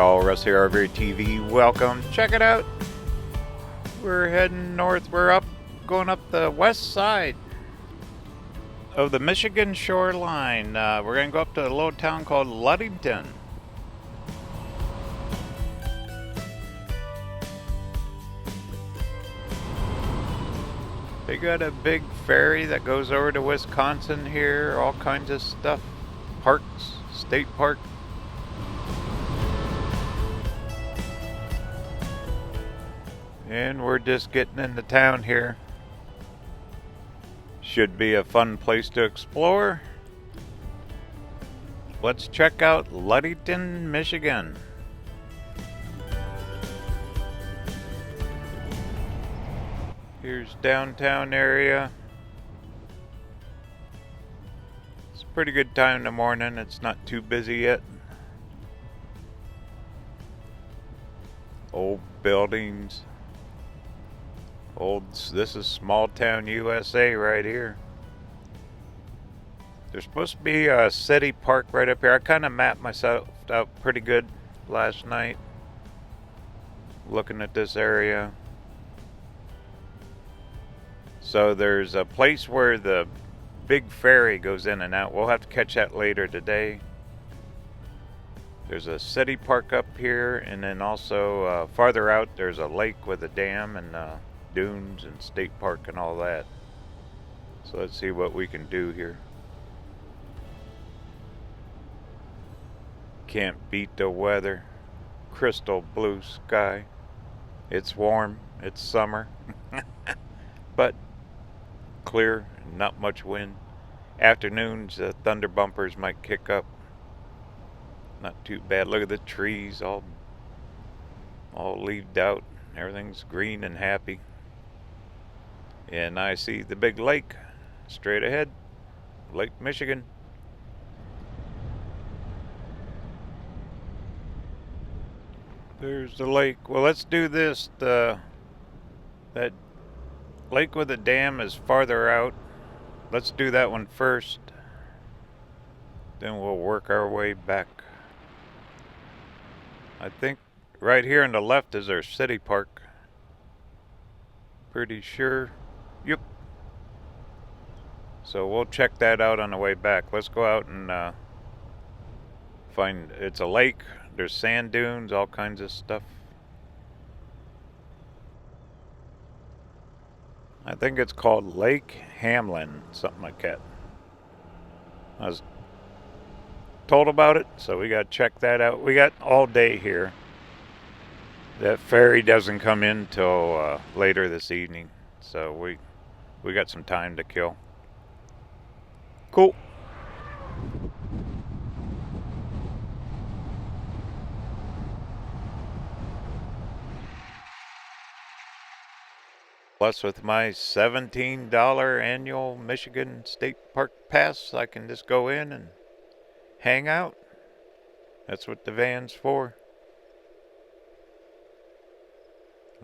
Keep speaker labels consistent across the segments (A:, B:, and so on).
A: all, Russ here, RVerTV. Welcome. Check it out. We're heading north. We're going up the west side of the Michigan shoreline. We're going to go up to a little town called Ludington. They got a big ferry that goes over to Wisconsin here, all kinds of stuff. Parks, state park. And we're just getting into town here. Should be a fun place to explore. Let's check out Lighthouse, Michigan. Here's downtown area. It's a pretty good time in the morning. It's not too busy yet. Old buildings. This is small town USA right here. There's supposed to be a city park right up here. I kind of mapped myself out pretty good last night looking at this area. So there's a place where the big ferry goes in and out. We'll have to catch that later today. There's a city park up here, and then also farther out there's a lake with a dam and dunes and state park and all that. So let's see what we can do here. Can't beat the weather. Crystal blue sky. It's warm. It's summer. But clear, not much wind. Afternoons, thunder bumpers might kick up. Not too bad. Look at the trees, all leaved out. Everything's green and happy. And I see the big lake straight ahead, Lake Michigan. There's the lake. Well, let's do this. That lake with the dam is farther out. Let's do that one first. Then we'll work our way back. I think right here on the left is our city park. Pretty sure. Yep. So we'll check that out on the way back. Let's go out and find, it's a lake. There's sand dunes, all kinds of stuff. I think it's called Lake Hamlin, something like that. I was told about it, so we got to check that out. We got all day here. That ferry doesn't come in till later this evening, so we got some time to kill. Cool. Plus, with my $17 annual Michigan State Park Pass, I can just go in and hang out. That's what the van's for.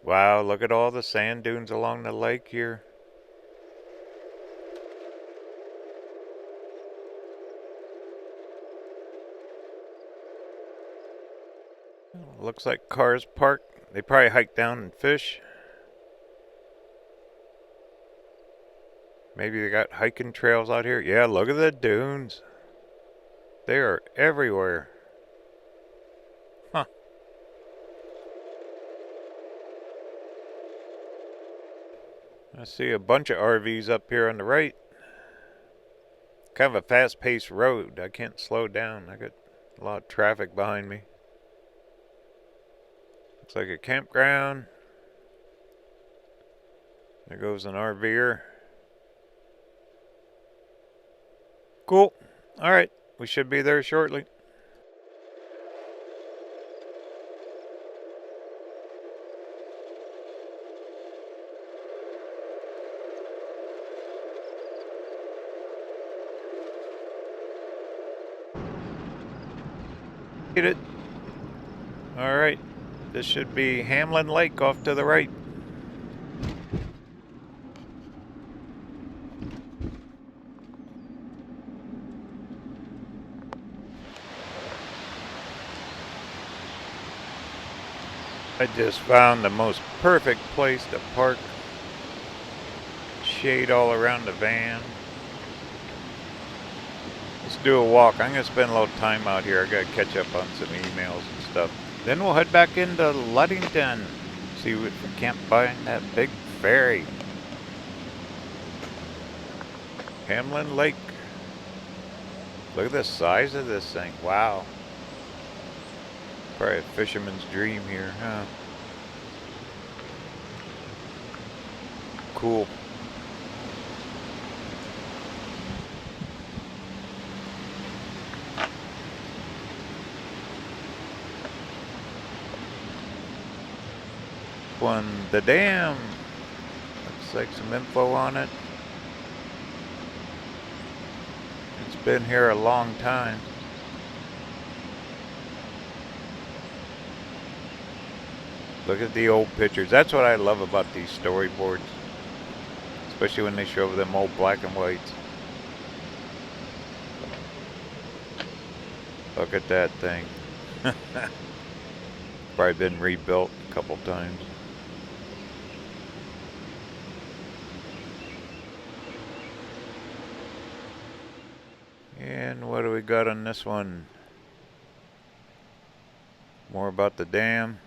A: Wow, look at all the sand dunes along the lake here. Looks like cars parked. They probably hike down and fish. Maybe they got hiking trails out here. Yeah, look at the dunes. They are everywhere. Huh. I see a bunch of RVs up here on the right. Kind of a fast-paced road. I can't slow down. I got a lot of traffic behind me. Looks like a campground. There goes an RVer. Cool. All right. We should be there shortly. Get it. All right. This should be Hamlin Lake off to the right. I just found the most perfect place to park. Shade all around the van. Let's do a walk. I'm going to spend a little time out here. I got to catch up on some emails and stuff. Then we'll head back into Ludington. See if we can't find that big ferry. Hamlin Lake. Look at the size of this thing. Wow. Probably a fisherman's dream here, huh? Cool. The dam. Looks like some info on it. It's been here a long time. Look at the old pictures. That's what I love about these storyboards. Especially when they show them old black and whites. Look at that thing. Probably been rebuilt a couple times. And what do we got on this one? More about the dam.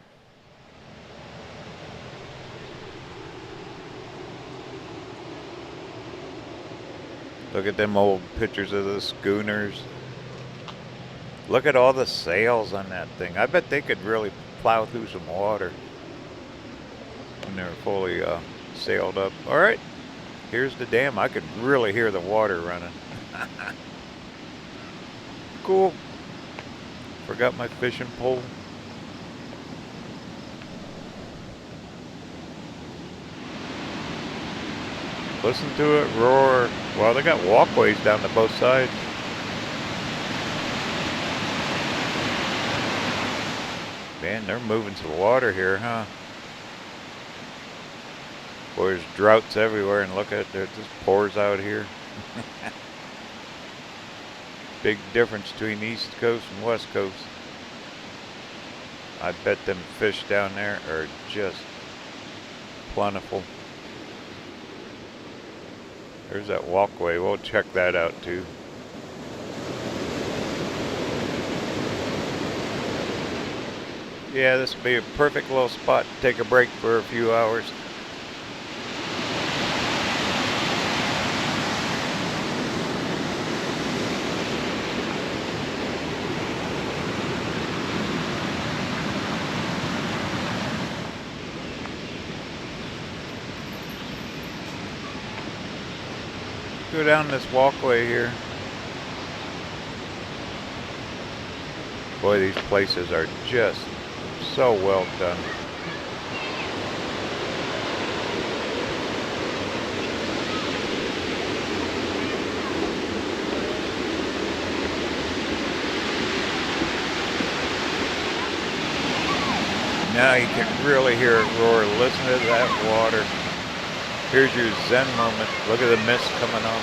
A: Look at them old pictures of the schooners. Look at all the sails on that thing. I bet they could really plow through some water when they're fully sailed up. All right, here's the dam. I could really hear the water running. Cool. Forgot my fishing pole. Listen to it roar. Well, they got walkways down to both sides. Man, they're moving some water here, huh? Boy, there's droughts everywhere, and look at it, it just pours out here. Big difference between East Coast and West Coast. I bet them fish down there are just plentiful. There's that walkway. We'll check that out too. Yeah, this would be a perfect little spot to take a break for a few hours. Go down this walkway here. Boy, these places are just so well done. Now you can really hear it roar. Listen to that water. Here's your Zen moment. Look at the mist coming on.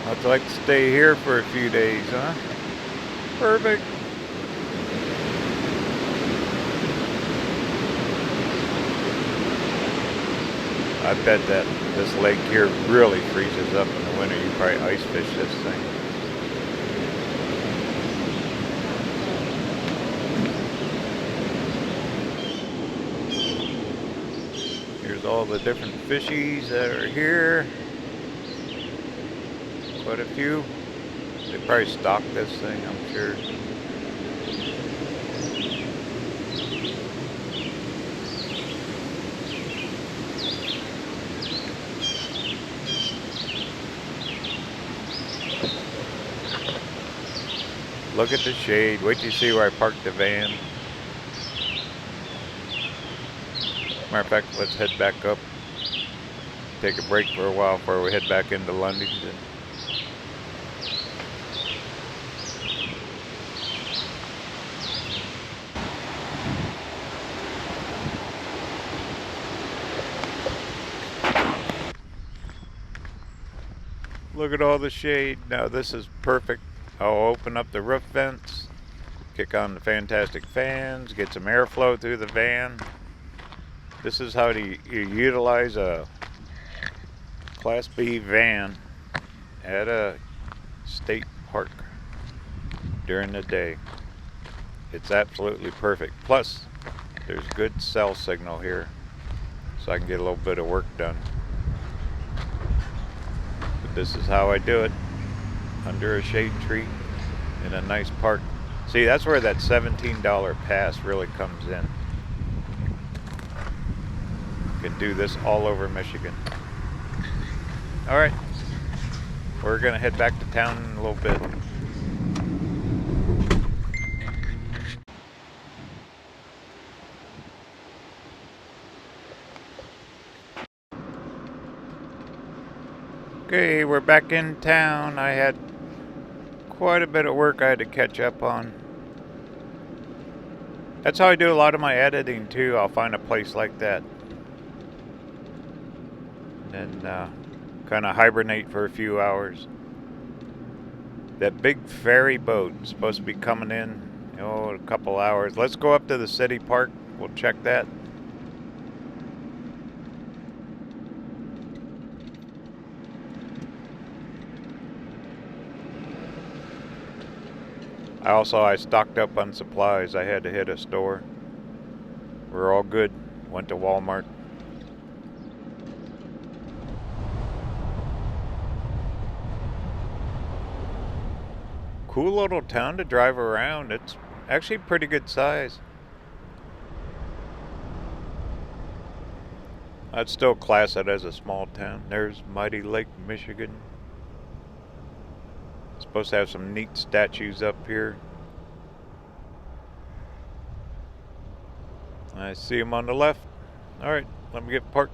A: I'd like to stay here for a few days, huh? Perfect. I bet that this lake here really freezes up in the winter. You probably ice fish this thing. Here's all the different fishies that are here. Quite a few. They probably stock this thing, I'm sure. Look at the shade. Wait till you see where I parked the van. Matter of fact, let's head back up. Take a break for a while before we head back into Lundington. Look at all the shade. Now this is perfect. I'll open up the roof vents, kick on the fantastic fans, get some airflow through the van. This is how you utilize a Class B van at a state park during the day. It's absolutely perfect. Plus, there's good cell signal here, so I can get a little bit of work done. But this is how I do it, under a shade tree in a nice park. See, that's where that $17 pass really comes in. You can do this all over Michigan. All right, we're gonna head back to town in a little bit. Okay, we're back in town. I had quite a bit of work I had to catch up on. That's how I do a lot of my editing too. I'll find a place like that and kind of hibernate for a few hours. That big ferry boat is supposed to be coming in, in a couple hours. Let's go up to the city park. We'll check that. I stocked up on supplies. I had to hit a store. We're all good. Went to Walmart. Cool little town to drive around. It's actually pretty good size. I'd still class it as a small town. There's Mighty Lake, Michigan. Supposed to have some neat statues up here. I see them on the left. All right, let me get parked.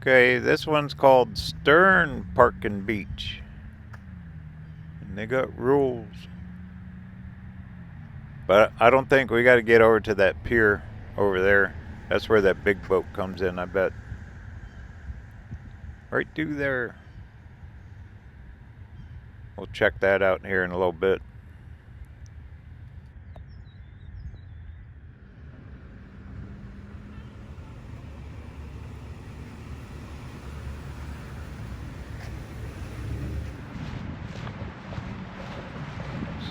A: Okay, this one's called Stern Park and Beach. And they got rules. But I don't think we got to get over to that pier over there. That's where that big boat comes in, I bet. Right through there. We'll check that out here in a little bit.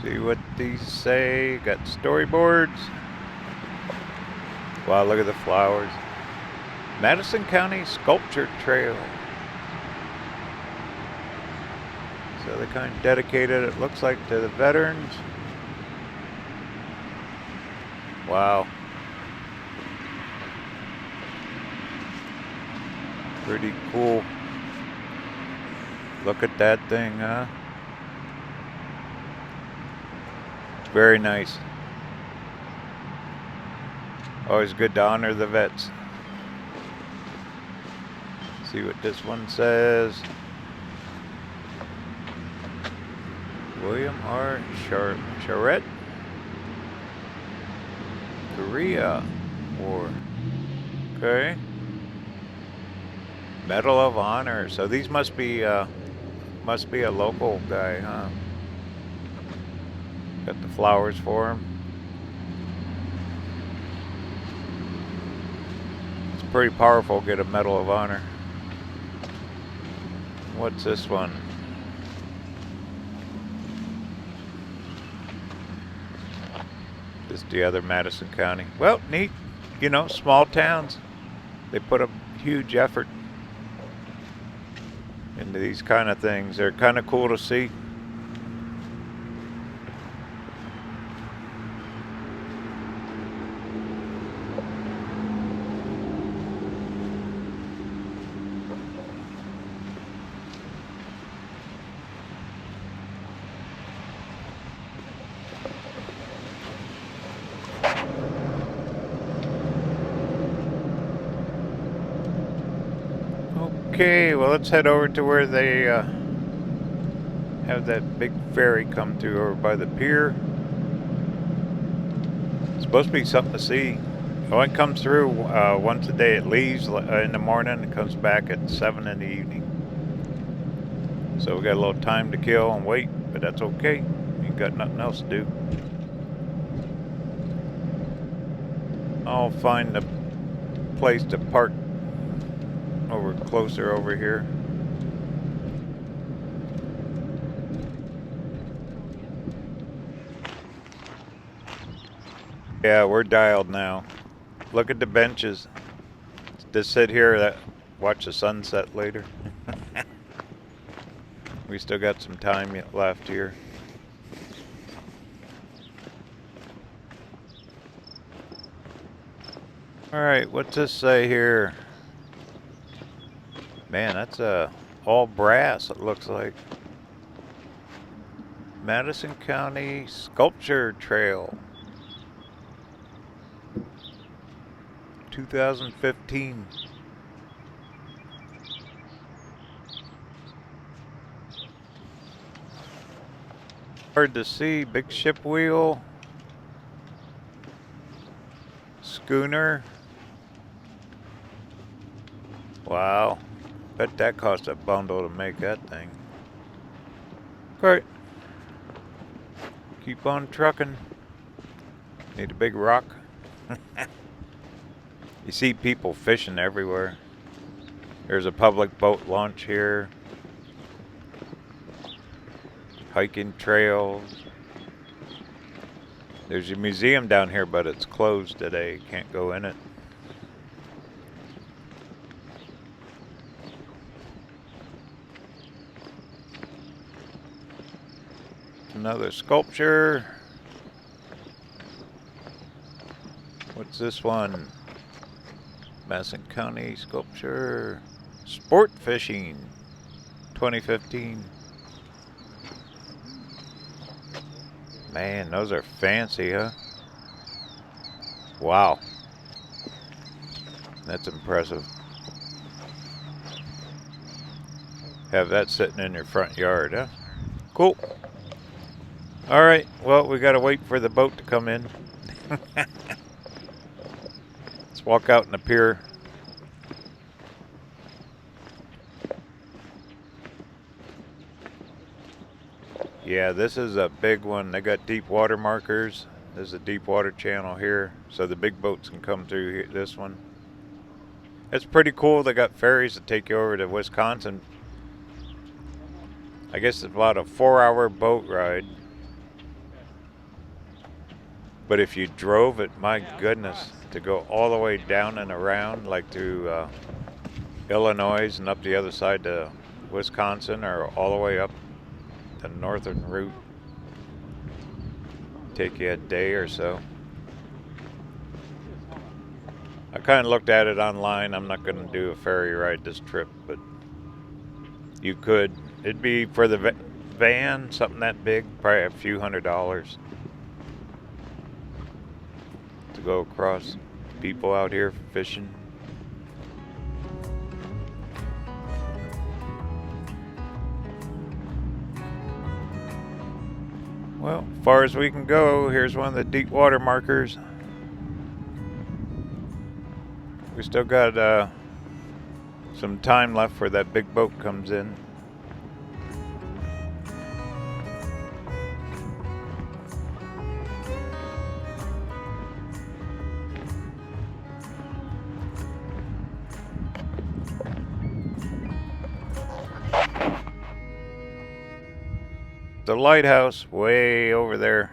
A: See what these say. Got storyboards. Wow, look at the flowers. Madison County Sculpture Trail. So they kind of dedicated, it looks like, to the veterans. Wow. Pretty cool. Look at that thing, huh? Very nice. Always good to honor the vets. See what this one says. William R. Charette. Korea War. Okay. Medal of Honor. So these must be a local guy, huh? Got the flowers for him. It's pretty powerful to get a Medal of Honor. What's this one? This is the other Madison County. Well, neat. You know, small towns. They put a huge effort into these kind of things. They're kind of cool to see. Okay, well, let's head over to where they have that big ferry come through over by the pier. It's supposed to be something to see. Oh, it comes through once a day. It leaves in the morning and comes back at 7 in the evening. So we got a little time to kill and wait, but that's okay. Ain't got nothing else to do. I'll find a place to park closer over here. Yeah, we're dialed now. Look at the benches. Just sit here, watch the sunset later. We still got some time left here. Alright, what's this say here? Man, that's all brass, it looks like. Madison County Sculpture Trail. 2015. Hard to see. Big ship wheel. Schooner. Wow. Bet that cost a bundle to make that thing. Alright. Keep on trucking. Need a big rock. You see people fishing everywhere. There's a public boat launch here. Hiking trails. There's a museum down here, but it's closed today. Can't go in it. Another sculpture. What's this one? Madison County Sculpture. Sport Fishing 2015. Man, those are fancy, huh? Wow. That's impressive. Have that sitting in your front yard, huh? Cool. Alright, well, we gotta wait for the boat to come in. Let's walk out in the pier. Yeah, this is a big one. They got deep water markers. There's a deep water channel here, so the big boats can come through here, this one. It's pretty cool. They got ferries that take you over to Wisconsin. I guess it's about a 4-hour boat ride. But if you drove it, my goodness, to go all the way down and around, like through Illinois and up the other side to Wisconsin, or all the way up the northern route, take you a day or so. I kind of looked at it online. I'm not going to do a ferry ride this trip, but you could. It'd be for the van, something that big, probably a few $100s to go across. People out here fishing. Well, as far as we can go, here's one of the deep water markers. We still got some time left before that big boat comes in. The Lighthouse way over there.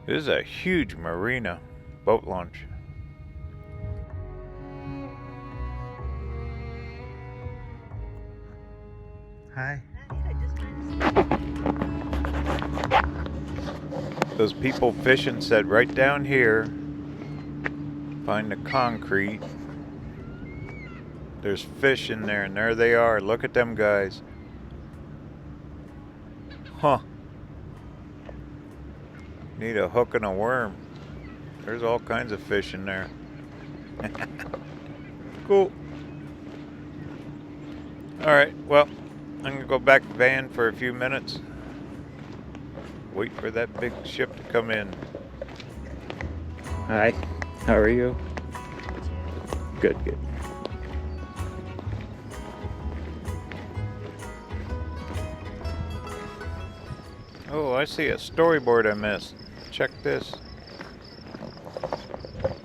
A: This is a huge marina boat launch. Hi. Those people fishing said right down here, find the concrete. There's fish in there, and there they are. Look at them guys. Huh. Need a hook and a worm. There's all kinds of fish in there. Cool. Alright, well, I'm gonna go back to van for a few minutes. Wait for that big ship to come in. Hi, how are you? Good, good. Oh, I see a storyboard I missed. Check this.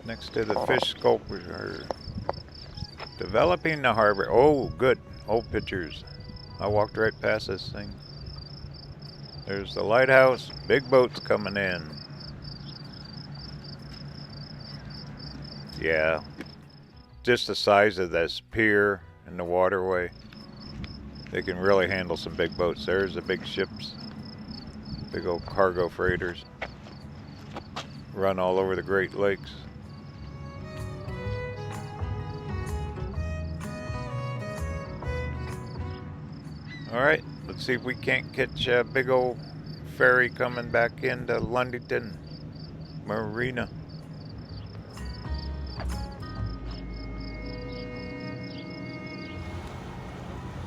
A: Next to the fish sculpture. Developing the harbor. Oh, good. Old pictures. I walked right past this thing. There's the lighthouse. Big boats coming in. Yeah. Just the size of this pier and the waterway. They can really handle some big boats. There's the big ships. Big old cargo freighters. Run all over the Great Lakes. Alright, let's see if we can't catch a big old ferry coming back into Lundington Marina.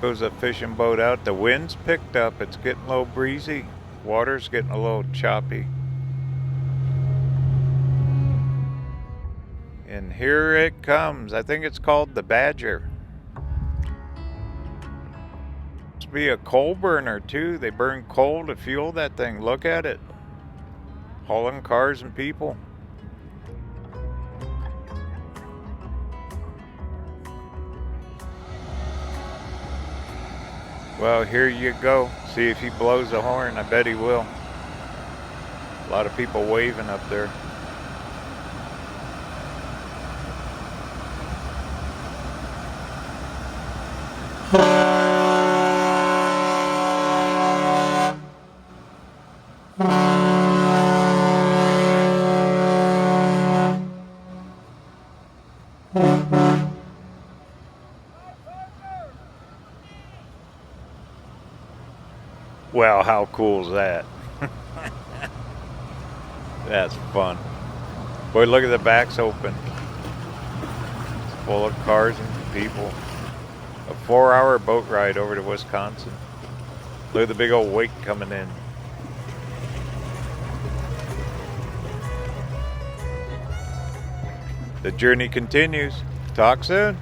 A: Goes a fishing boat out. The wind's picked up. It's getting a little breezy. Water's getting a little choppy. And here it comes. I think it's called the Badger. Must be a coal burner too. They burn coal to fuel that thing. Look at it. Hauling cars and people. Well, here you go. See if he blows a horn. I bet he will. A lot of people waving up there. Well, how cool is that? That's fun. Boy, look at the backs open. It's full of cars and people. A 4-hour boat ride over to Wisconsin. Look at the big old wake coming in. The journey continues. Talk soon.